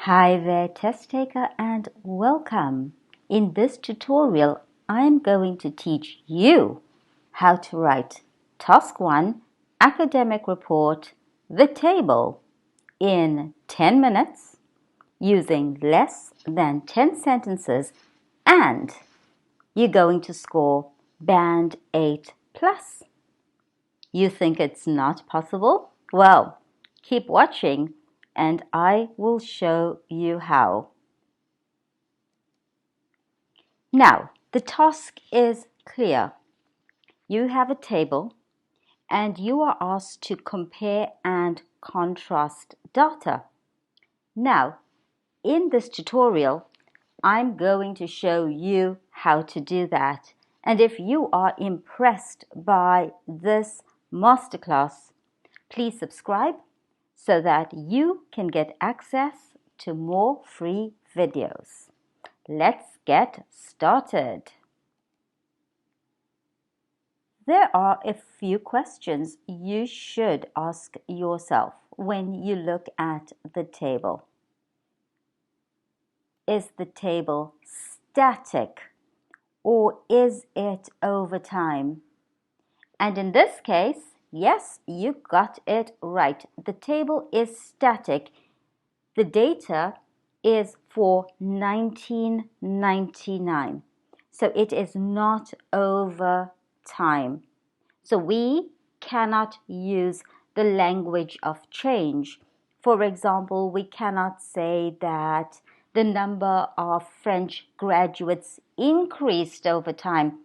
Hi there, test taker, and welcome. In this tutorial, I'm going to teach you how to write Task 1 Academic Report, the table, in 10 minutes using less than 10 sentences, and you're going to score Band 8 plus. You think it's not possible? Well, keep watching and I will show you how. Now, the task is clear. You have a table and you are asked to compare and contrast data. Now, in this tutorial, I'm going to show you how to do that. And if you are impressed by this masterclass, please subscribe so that you can get access to more free videos. Let's get started. There are a few questions you should ask yourself when you look at the table. Is the table static or is it over time? And in this case, yes, you got it right. The table is static. The data is for 1999. So it is not over time. So we cannot use the language of change. For example, we cannot say that the number of French graduates increased over time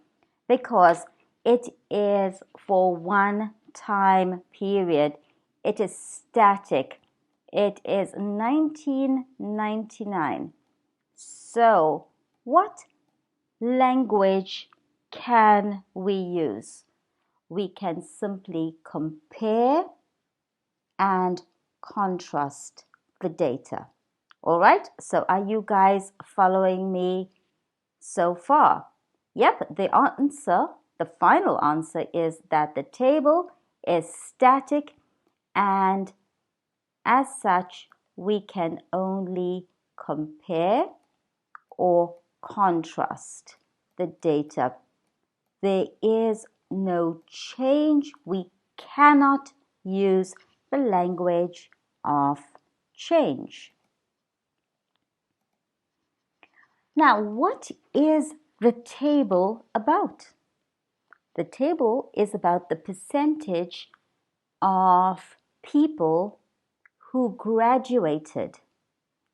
because it is for one time period. It is static. It is 1999. So, what language can we use? We can simply compare and contrast the data. All right, so are you guys following me so far? Yep, the final answer is that the table is static and as such, we can only compare or contrast the data. There is no change. We cannot use the language of change. Now, what is the table about? The table is about the percentage of people who graduated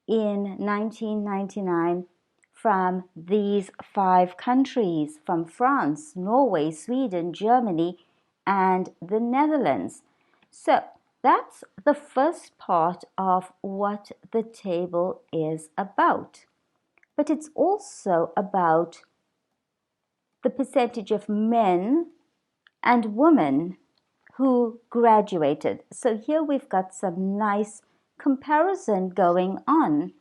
in 1999 from these 5 countries, from France, Norway, Sweden, Germany, and the Netherlands. So that's the first part of what the table is about. But it's also about the percentage of men and women who graduated. So here we've got some nice comparison going on.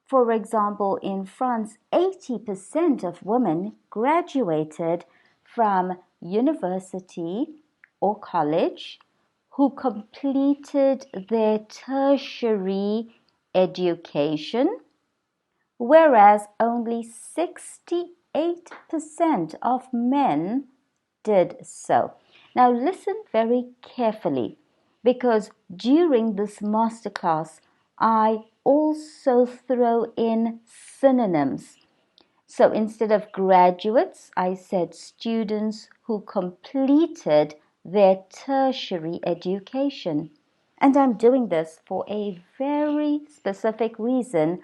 For example, in France, 80% of women graduated from university or college who completed their tertiary education, whereas only 68% of men did so. Now listen very carefully because during this masterclass, I also throw in synonyms. So instead of graduates, I said students who completed their tertiary education. And I'm doing this for a very specific reason.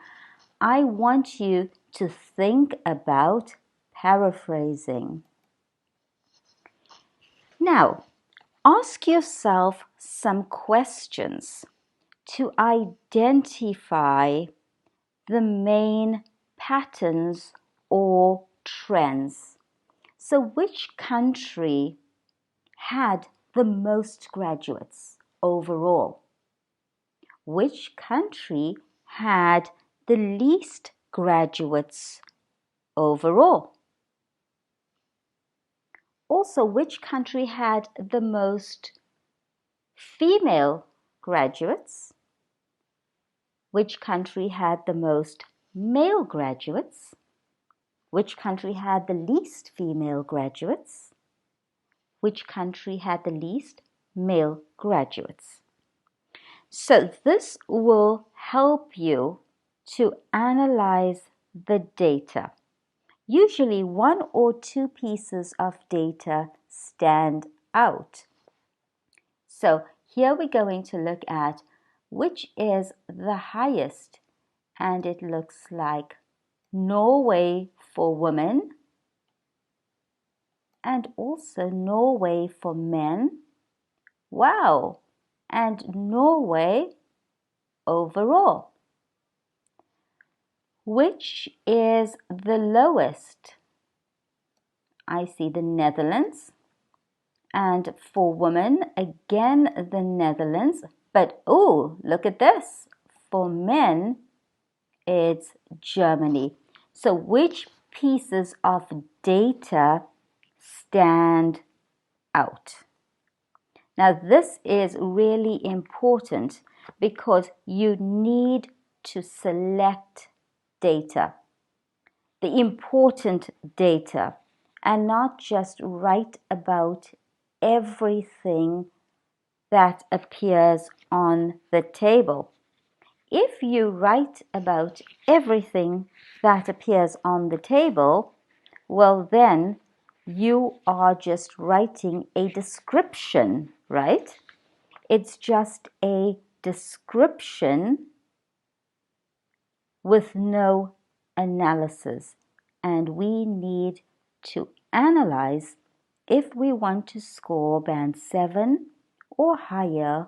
I want you to think about paraphrasing. Now, ask yourself some questions to identify the main patterns or trends. So which country had the most graduates overall? Which country had the least graduates overall? Also, which country had the most female graduates? Which country had the most male graduates? Which country had the least female graduates? Which country had the least male graduates? So this will help you to analyze the data. Usually one or two pieces of data stand out. So here we're going to look at which is the highest, and it looks like Norway for women and also Norway for men. Wow! And Norway overall. Which is the lowest? I see the Netherlands. And for women, again, the Netherlands. But, oh, look at this. For men, it's Germany. So which pieces of data stand out? Now, this is really important because you need to select data, the important data, and not just write about everything that appears on the table. If you write about everything that appears on the table, well then you are just writing a description, right? It's just a description with no analysis, and we need to analyze if we want to score band 7 or higher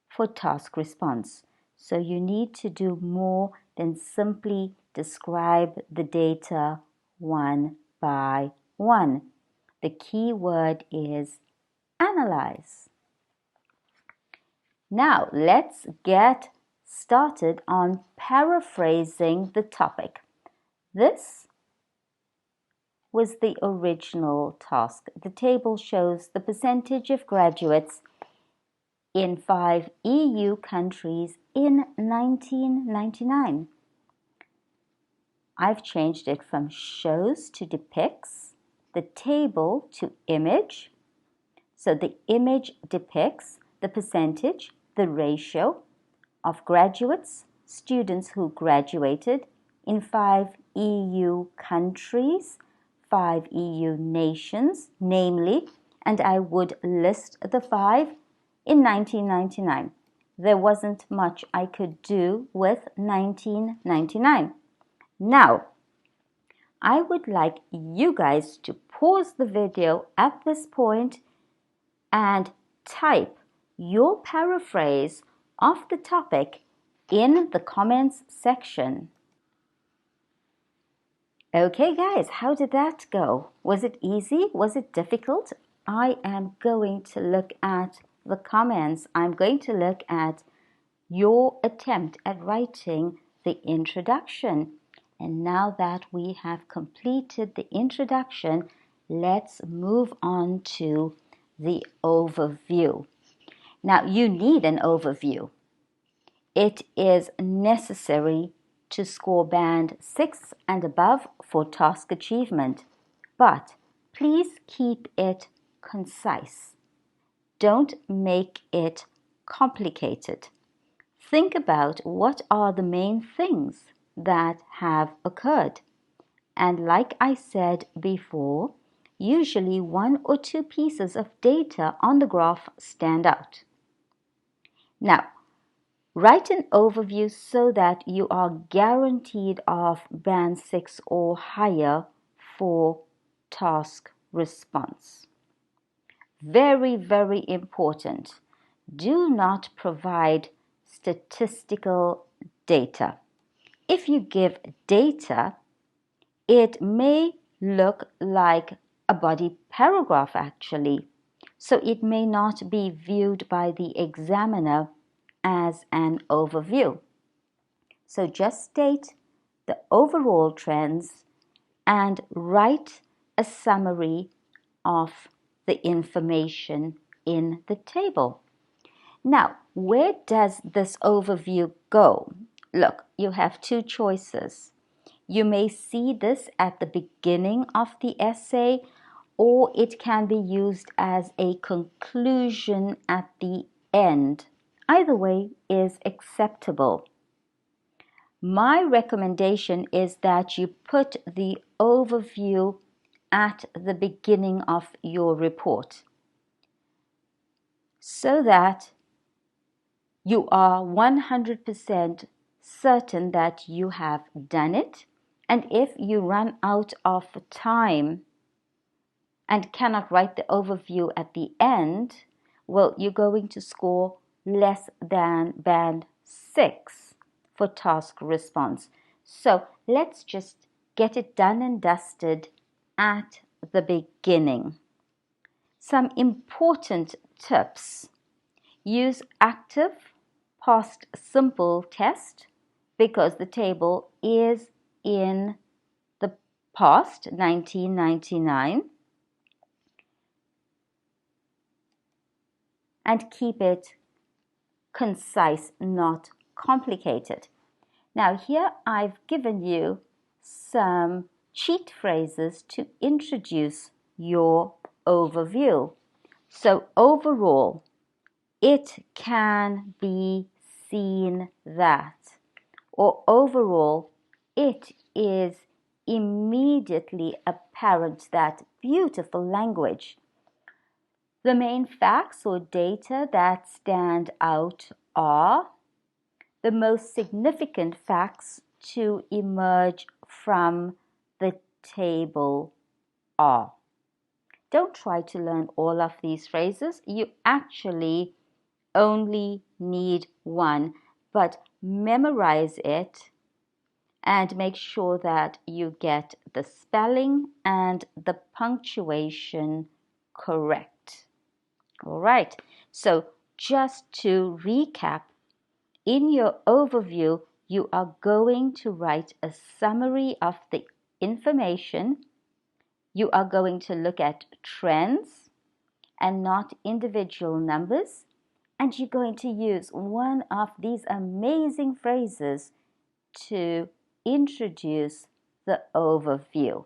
for task response. So you need to do more than simply describe the data one by one. The key word is analyze. Now let's get started on paraphrasing the topic. This was the original task. The table shows the percentage of graduates in 5 EU countries in 1999. I've changed it from shows to depicts, the table to image. So the image depicts the percentage, the ratio of graduates, students who graduated in 5 EU countries, 5 EU nations, namely, and I would list the 5 in 1999. There wasn't much I could do with 1999. Now, I would like you guys to pause the video at this point and type your paraphrase of the topic in the comments section. Okay guys, how did that go? Was it easy? Was it difficult? I am going to look at the comments. I'm going to look at your attempt at writing the introduction. And now that we have completed the introduction, let's move on to the overview. Now, you need an overview. It is necessary to score band 6 and above for task achievement, but please keep it concise. Don't make it complicated. Think about what are the main things that have occurred. And like I said before, usually 1 or 2 pieces of data on the graph stand out. Now, write an overview so that you are guaranteed of band 6 or higher for task response. Very, very important. Do not provide statistical data. If you give data, it may look like a body paragraph actually, so it may not be viewed by the examiner as an overview. So just state the overall trends and write a summary of the information in the table. Now, where does this overview go? Look, you have two choices. You may see this at the beginning of the essay, or it can be used as a conclusion at the end. Either way is acceptable. My recommendation is that you put the overview at the beginning of your report so that you are 100% certain that you have done it. And if you run out of time and cannot write the overview at the end, well, you're going to score less than band 6 for task response. So let's just get it done and dusted at the beginning. Some important tips. Use active past simple test because the table is in the past, 1999, and keep it concise, not complicated. Now here I've given you some cheat phrases to introduce your overview. So overall, it can be seen that, or overall, it is immediately apparent that. Beautiful language. The main facts or data that stand out are the most significant facts to emerge from the table are. Don't try to learn all of these phrases. You actually only need one, but memorize it and make sure that you get the spelling and the punctuation correct. All right, so just to recap, in your overview, you are going to write a summary of the information. You are going to look at trends and not individual numbers. And you're going to use one of these amazing phrases to introduce the overview.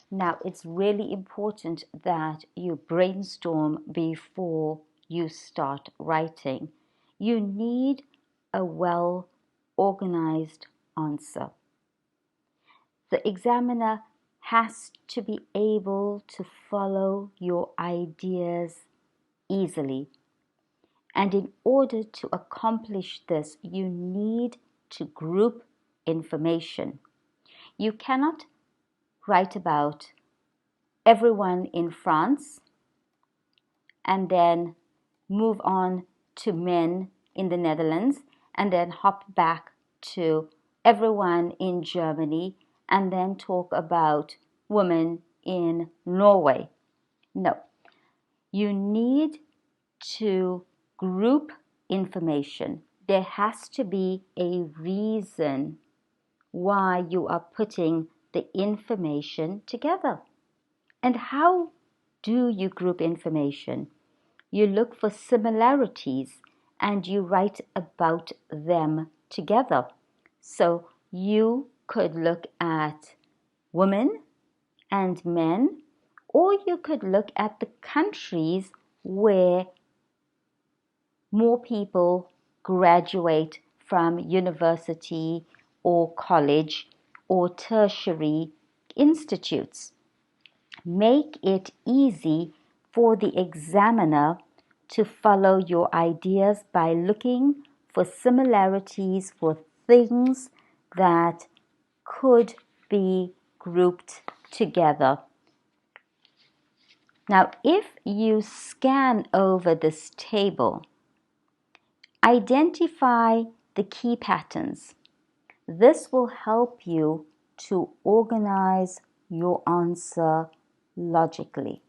Now, it's really important that you brainstorm before you start writing. You need a well-organized answer. The examiner has to be able to follow your ideas easily. And in order to accomplish this, you need to group information. You cannot write about everyone in France and then move on to men in the Netherlands and then hop back to everyone in Germany and then talk about women in Norway. No, you need to group information. There has to be a reason why you are putting the information together. And how do you group information? You look for similarities and you write about them together. So you could look at women and men, or you could look at the countries where more people graduate from university or college or tertiary institutes. Make it easy for the examiner to follow your ideas by looking for similarities for things that could be grouped together. Now, if you scan over this table, identify the key patterns. This will help you to organize your answer logically.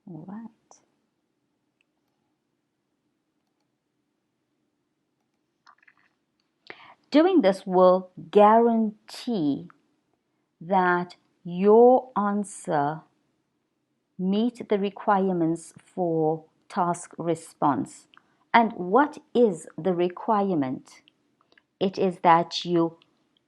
All right. Doing this will guarantee that your answer meets the requirements for task response And what is the requirement? It is that you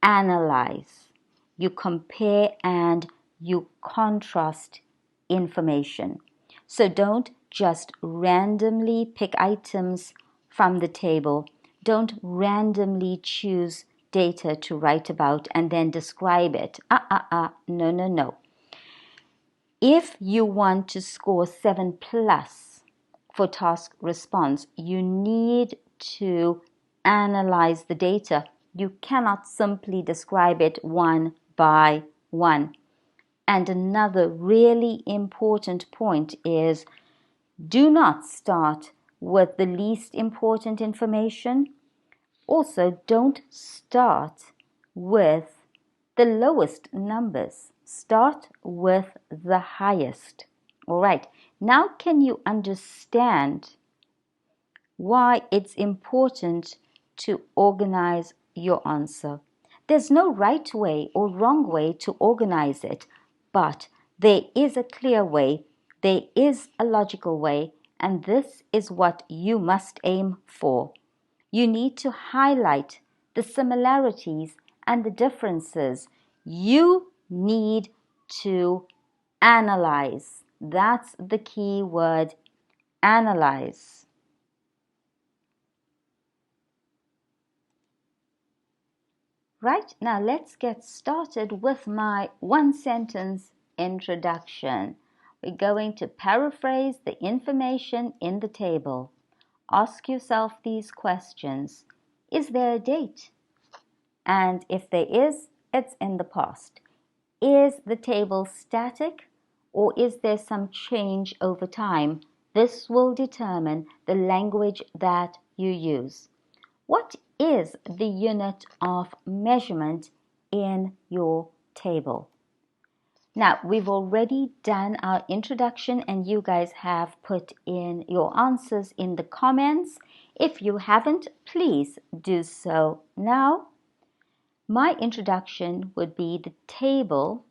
analyze, you compare, and you contrast information. So don't just randomly pick items from the table. Don't randomly choose data to write about and then describe it. No, no, no. If you want to score 7 plus for task response, you need to analyze the data. You cannot simply describe it one by one. And another really important point is, do not start with the least important information. Also, don't start with the lowest numbers. Start with the highest. All right. Now, can you understand why it's important to organize your answer? There's no right way or wrong way to organize it, but there is a clear way, there is a logical way, and this is what you must aim for. You need to highlight the similarities and the differences. You need to analyze. That's the key word, analyze. Right, now let's get started with my one sentence introduction. We're going to paraphrase the information in the table. Ask yourself these questions. Is there a date? And if there is, it's in the past. Is the table static or is there some change over time? This will determine the language that you use. What is the unit of measurement in your table? Now, we've already done our introduction and you guys have put in your answers in the comments. If you haven't, please do so now. My introduction would be the table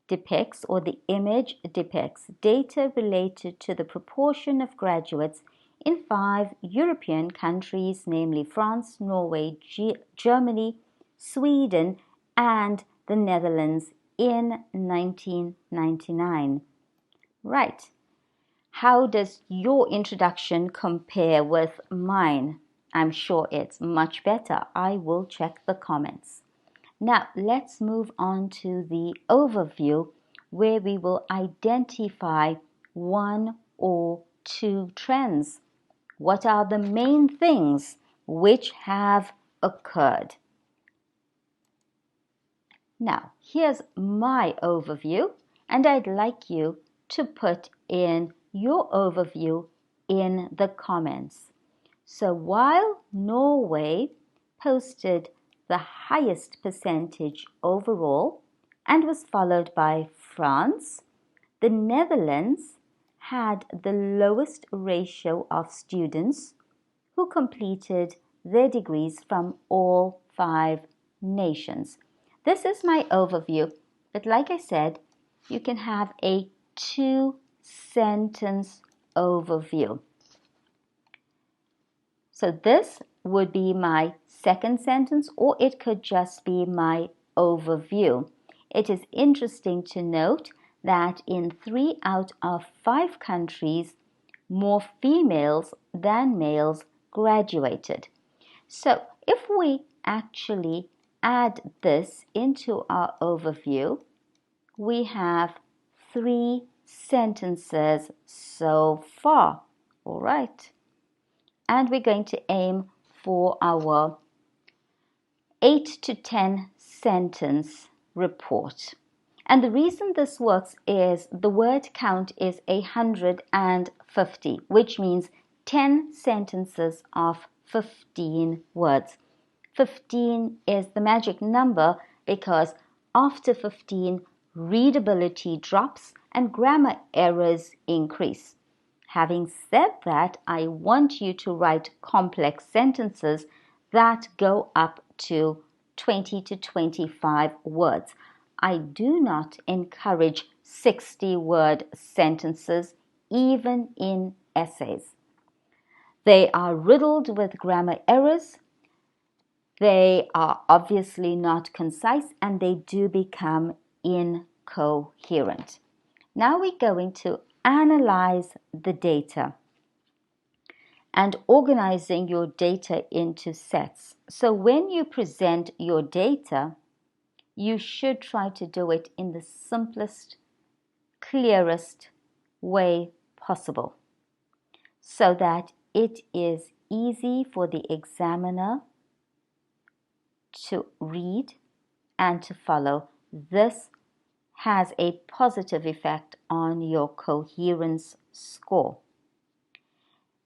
depicts, or the image depicts, data related to the proportion of graduates in 5 European countries, namely France, Norway, Germany, Sweden, and the Netherlands in 1999. Right. How does your introduction compare with mine? I'm sure it's much better. I will check the comments. Now, let's move on to the overview where we will identify 1 or 2 trends. What are the main things which have occurred? Now, here's my overview, and I'd like you to put in your overview in the comments. So while Norway posted the highest percentage overall and was followed by France, the Netherlands had the lowest ratio of students who completed their degrees from all 5 nations. This is my overview, but like I said, you can have a 2-sentence overview. So this would be my second sentence, or it could just be my overview. It is interesting to note that in 3 out of 5 countries, more females than males graduated. So if we actually add this into our overview, we have 3 sentences so far. All right. And we're going to aim for our 8 to 10 sentence report. And the reason this works is the word count is 150, which means 10 sentences of 15 words. 15 is the magic number because after 15, readability drops and grammar errors increase. Having said that, I want you to write complex sentences that go up to 20 to 25 words. I do not encourage 60-word sentences, even in essays. They are riddled with grammar errors. They are obviously not concise, and they do become incoherent. Now we're going to analyze the data and organizing your data into sets. So when you present your data, you should try to do it in the simplest, clearest way possible so that it is easy for the examiner to read and to follow. This has a positive effect on your coherence score.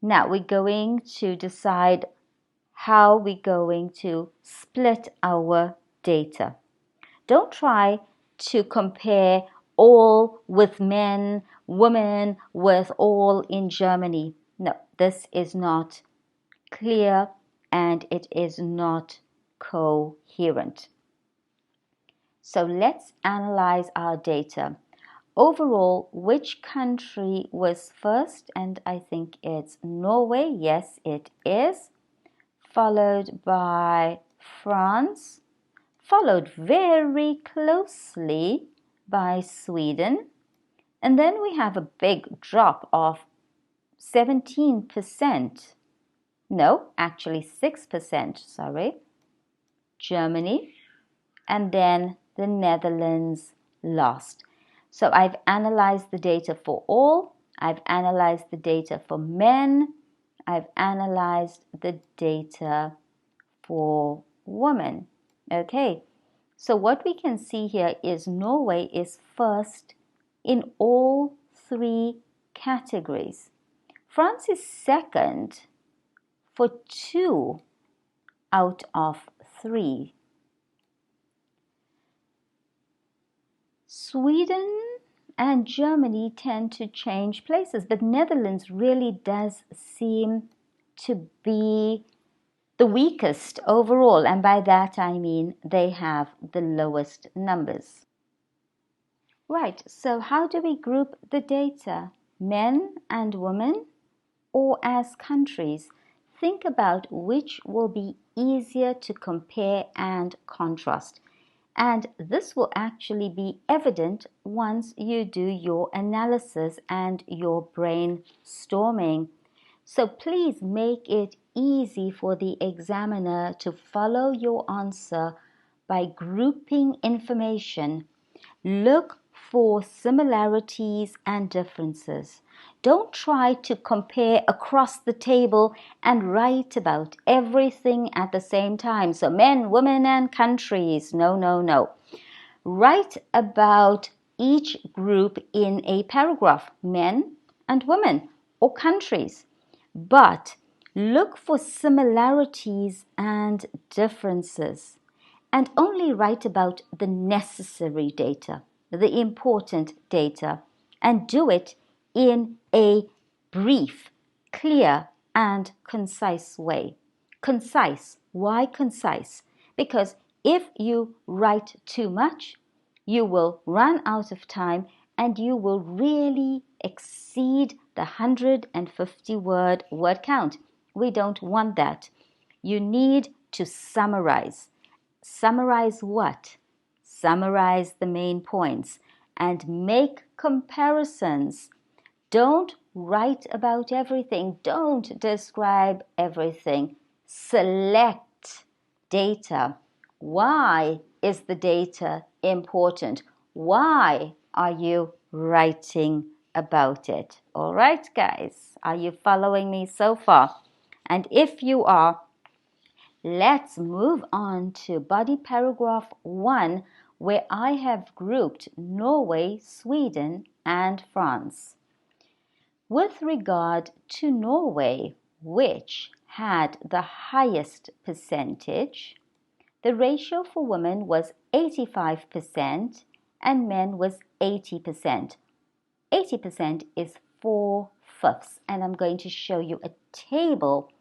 Now we're going to decide how we're going to split our data. Don't try to compare all with men, women with all in Germany. No, this is not clear and it is not coherent. So let's analyze our data. Overall, which country was first? And I think it's Norway. Yes, it is. Followed by France. Followed very closely by Sweden. And then we have a big drop of 17%. No, actually 6%, sorry. Germany. And then the Netherlands last. So I've analyzed the data for all. I've analyzed the data for men. I've analyzed the data for women. Okay, so what we can see here is Norway is first in all three categories. France is second for 2 out of 3. Sweden and Germany tend to change places, but Netherlands really does seem to be the weakest overall, and by that I mean they have the lowest numbers. Right, so how do we group the data? Men and women or as countries? Think about which will be easier to compare and contrast. And this will actually be evident once you do your analysis and your brainstorming. So please make it easy for the examiner to follow your answer by grouping information. Look for similarities and differences. Don't try to compare across the table and write about everything at the same time. So men, women, and countries. No, no, no. Write about each group in a paragraph, men and women or countries. But look for similarities and differences. And only write about the necessary data, the important data, and do it in a brief, clear, and concise way. Concise. Why concise? Because if you write too much, you will run out of time and you will really exceed the 150 word count. We don't want that. You need to summarize. Summarize what? Summarize the main points and make comparisons. Don't write about everything. Don't describe everything. Select data. Why is the data important? Why are you writing about it? All right, guys, are you following me so far? And if you are, let's move on to body paragraph 1, where I have grouped Norway, Sweden, and France. With regard to Norway, which had the highest percentage, the ratio for women was 85% and men was 80%. 80% is 4/5, and I'm going to show you a table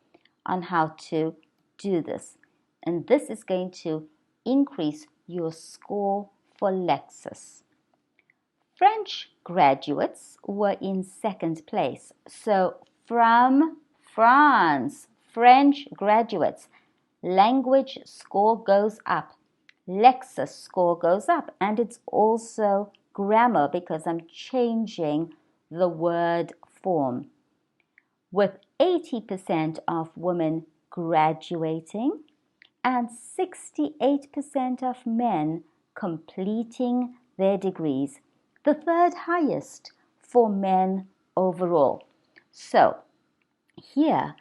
on how to do this. And this is going to increase your score for Lexis. French graduates were in second place. So from France, French graduates. Language score goes up. Lexis score goes up. And it's also grammar because I'm changing the word form. With 80% of women graduating and 68% of men completing their degrees, the third highest for men overall. So here,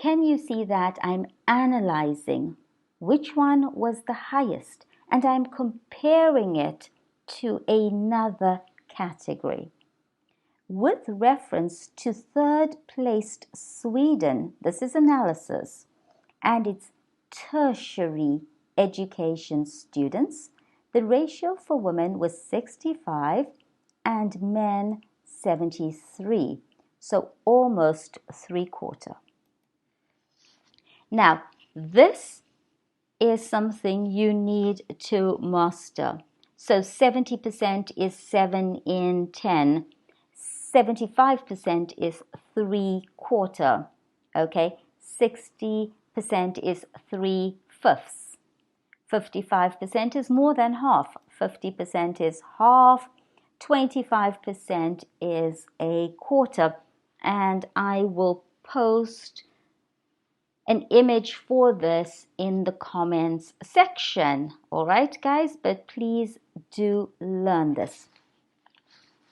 can you see that I'm analyzing which one was the highest and I'm comparing it to another category? With reference to third placed Sweden, this is analysis, and its tertiary education students, the ratio for women was 65 and men 73, so almost 3/4. Now, this is something you need to master. So 70% is 7 in 10. 75% is 3/4. Okay, 60% is 3/5. 55% is more than half. 50% is half. 25% is a quarter. And I will post an image for this in the comments section. All right, guys, but please do learn this.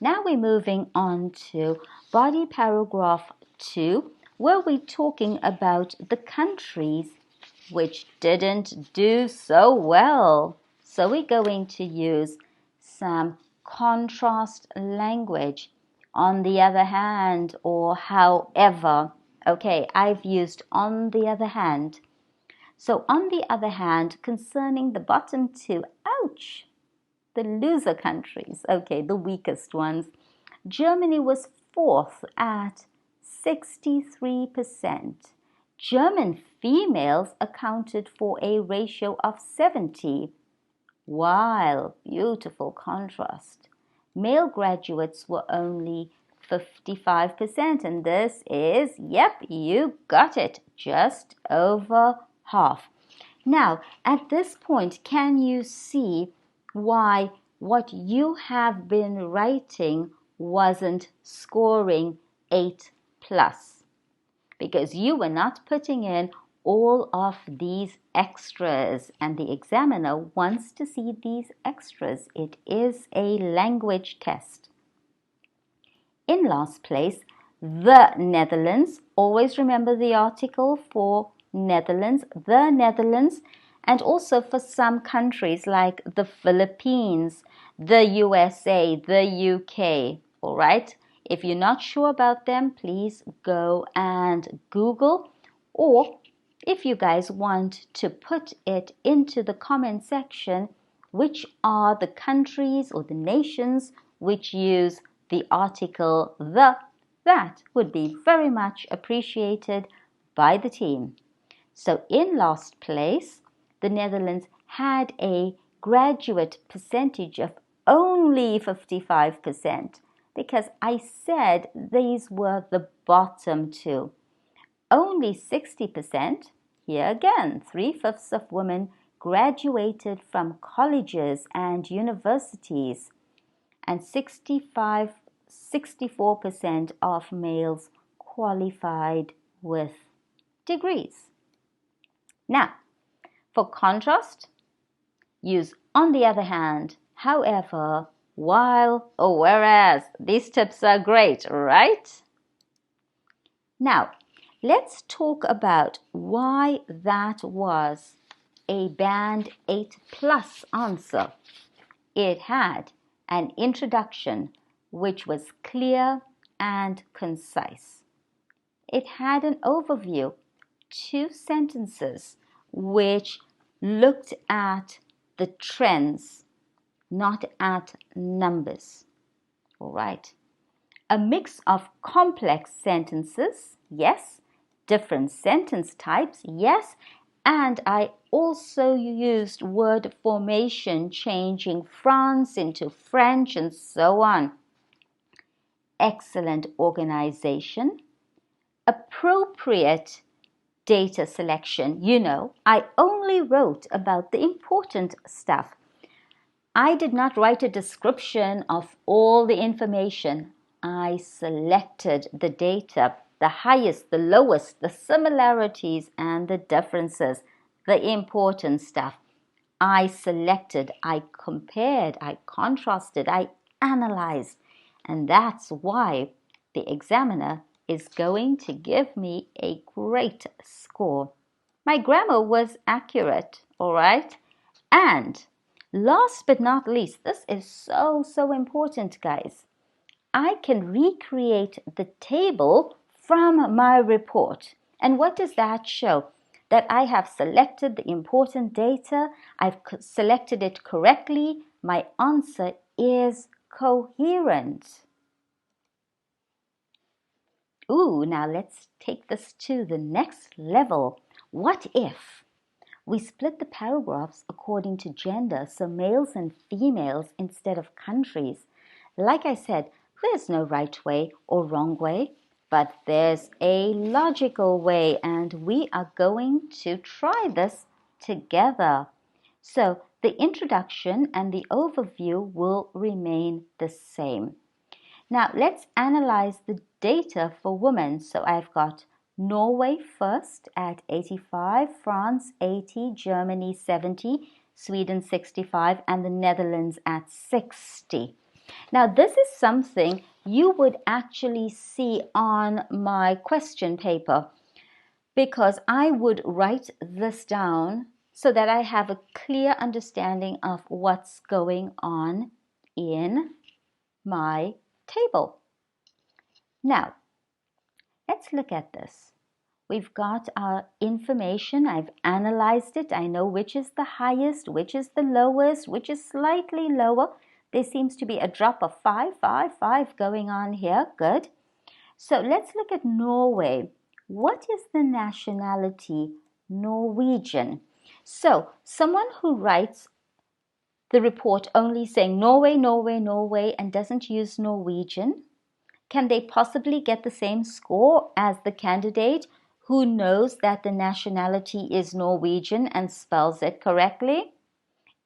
Now we're moving on to body paragraph 2, where we're talking about the countries which didn't do so well. So we're going to use some contrast language. On the other hand, or however. Okay, I've used on the other hand. So on the other hand, concerning the bottom two, ouch, the loser countries, okay, the weakest ones. Germany was 4th at 63%. German females accounted for a ratio of 70, while, beautiful contrast, male graduates were only 55%, and this is, yep, you got it, just over half. Now, at this point, can you see why what you have been writing wasn't scoring 8+? Because you were not putting in all of these extras, and the examiner wants to see these extras. It is a language test. In last place, the Netherlands. Always remember the article for Netherlands, the Netherlands, and also for some countries like the Philippines, the USA, the UK. All right? If you're not sure about them, please go and Google, or if you guys want to put it into the comment section, which are the countries or the nations which use the article the, that would be very much appreciated by the team. So in last place, the Netherlands had a graduate percentage of only 55%, because I said these were the bottom two. Only 60%, here again, 3/5 of women graduated from colleges and universities, and 64% of males qualified with degrees. Now, for contrast, use on the other hand, however, while, or whereas. These tips are great, right? Now, let's talk about why that was a band 8+ answer. It had an introduction which was clear and concise. It had an overview, 2 sentences which looked at the trends, not at numbers. All right. A mix of complex sentences, yes. Different sentence types, yes. And I also used word formation, changing France into French and so on. Excellent organization. appropriate data selection. You know, I only wrote about the important stuff. I did not write a description of all the information. I selected the data, the highest, the lowest, the similarities and the differences, the important stuff. I selected, I compared, I contrasted, I analyzed. And that's why the examiner is going to give me a great score. My grammar was accurate, all right? And last but not least, this is so important, guys. I can recreate the table from my report. And what does that show? That I have selected the important data, I've selected it correctly, my answer is coherent. Ooh, now let's take this to the next level. What if we split the paragraphs according to gender, so males and females instead of countries? Like I said, there's no right way or wrong way, but there's a logical way, and we are going to try this together. So the introduction and the overview will remain the same. Now let's analyze the data for women. So I've got Norway first at 85, France 80, Germany 70, Sweden 65, and the Netherlands at 60. Now this is something you would actually see on my question paper, because I would write this down so that I have a clear understanding of what's going on in my table. Now, let's look at this. We've got our information. I've analyzed it. I know which is the highest, which is the lowest, which is slightly lower. There seems to be a drop of 5, 5, 5 going on here. Good. So let's look at Norway. What is the nationality? Norwegian. So someone who writes the report only saying Norway, Norway, Norway and doesn't use Norwegian, can they possibly get the same score as the candidate who knows that the nationality is Norwegian and spells it correctly?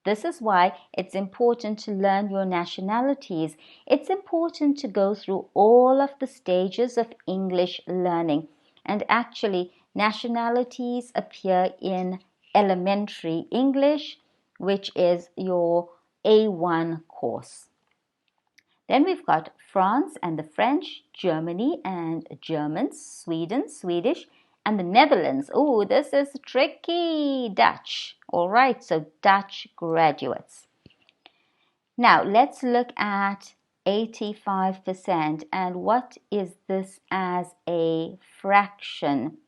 This is why it's important to learn your nationalities. It's important to go through all of the stages of English learning. And actually, nationalities appear in elementary English, which is your A1 course. Then we've got France and the French, Germany and German, Sweden, Swedish, and the Netherlands. Oh, this is tricky. Dutch. All right, so Dutch graduates. Now, let's look at 85%. And what is this as a fraction?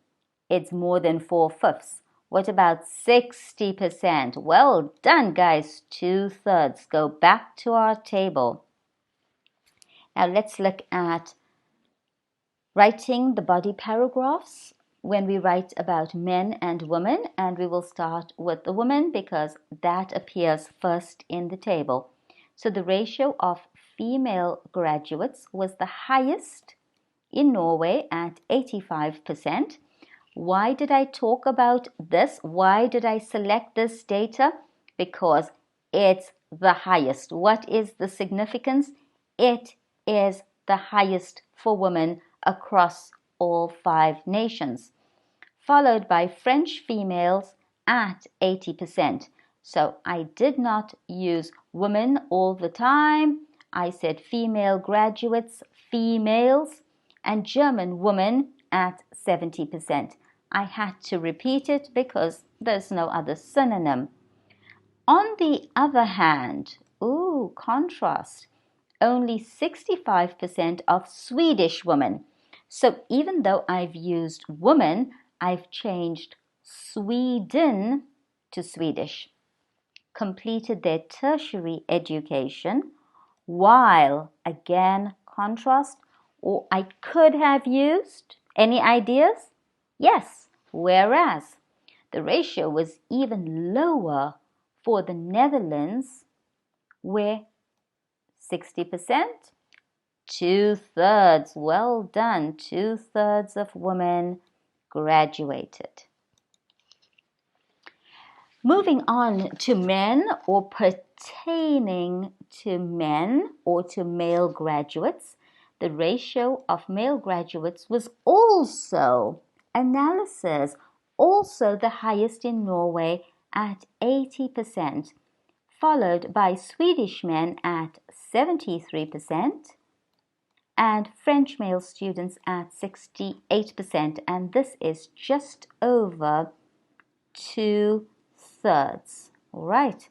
It's more than 4/5. What about 60%? Well done, guys. 2/3. Go back to our table. Now let's look at writing the body paragraphs when we write about men and women, and we will start with the women because that appears first in the table. So the ratio of female graduates was the highest in Norway at 85%. Why did I talk about this? Why did I select this data? Because it's the highest. What is the significance? It is the highest for women across all 5 nations, followed by French females at 80%. So I did not use women all the time. I said female graduates, females, and German women at 70%. I had to repeat it because there's no other synonym. On the other hand, contrast, only 65% of Swedish women. So even though I've used woman, I've changed Sweden to Swedish. Completed their tertiary education, while, again, contrast, or I could have used, any ideas? Yes, whereas the ratio was even lower for the Netherlands, where 60%, 2/3. Well done. 2/3 of women graduated. Moving on to men, or pertaining to men or to male graduates, the ratio of male graduates was also the highest in Norway at 80%, followed by Swedish men at 73% and French male students at 68%, and this is just over 2/3. All right,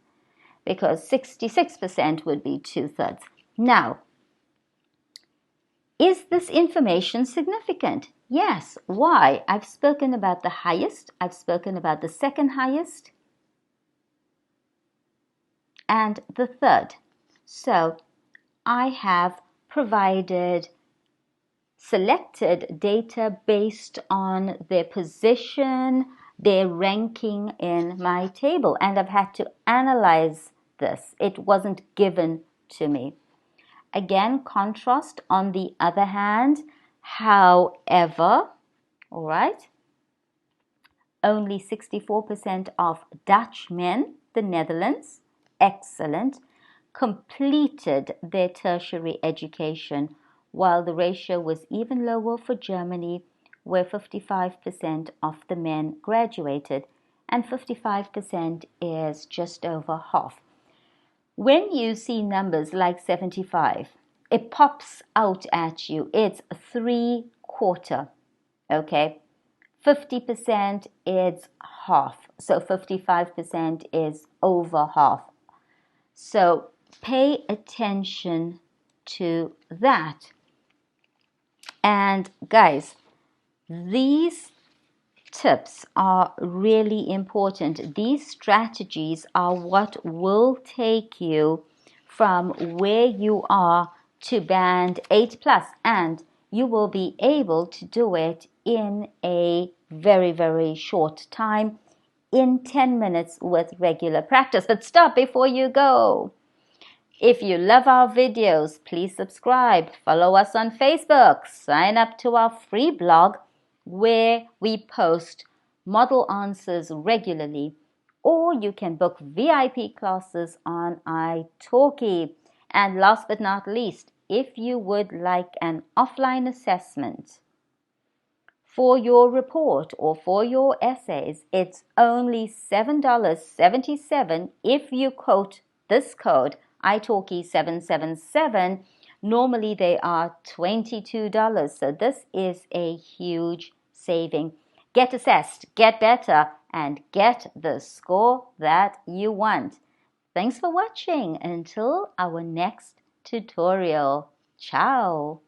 because 66% would be 2/3. Now, is this information significant? Yes. Why? I've spoken about the highest, I've spoken about the second highest, and the third. So I have provided selected data based on their position, their ranking in my table, and I've had to analyze this. It wasn't given to me. Again, contrast on the other hand, however, all right, only 64% of Dutch men, the Netherlands, excellent, completed their tertiary education, while the ratio was even lower for Germany, where 55% of the men graduated, and 55% is just over half. When you see numbers like 75, it pops out at you. It's 3/4, okay? 50% is half, so 55% is over half. So pay attention to that. And guys, these tips are really important. These strategies are what will take you from where you are to band 8+, and you will be able to do it in a very, very short time, in 10 minutes with regular practice. But stop before you go. If you love our videos, please subscribe, follow us on Facebook, sign up to our free blog where we post model answers regularly, or you can book VIP classes on italki. And last but not least, if you would like an offline assessment for your report or for your essays, it's only $7.77 if you quote this code italki777. Normally they are $22, so this is a huge saving. Get assessed, get better, and get the score that you want. Thanks for watching. Until our next tutorial. Ciao.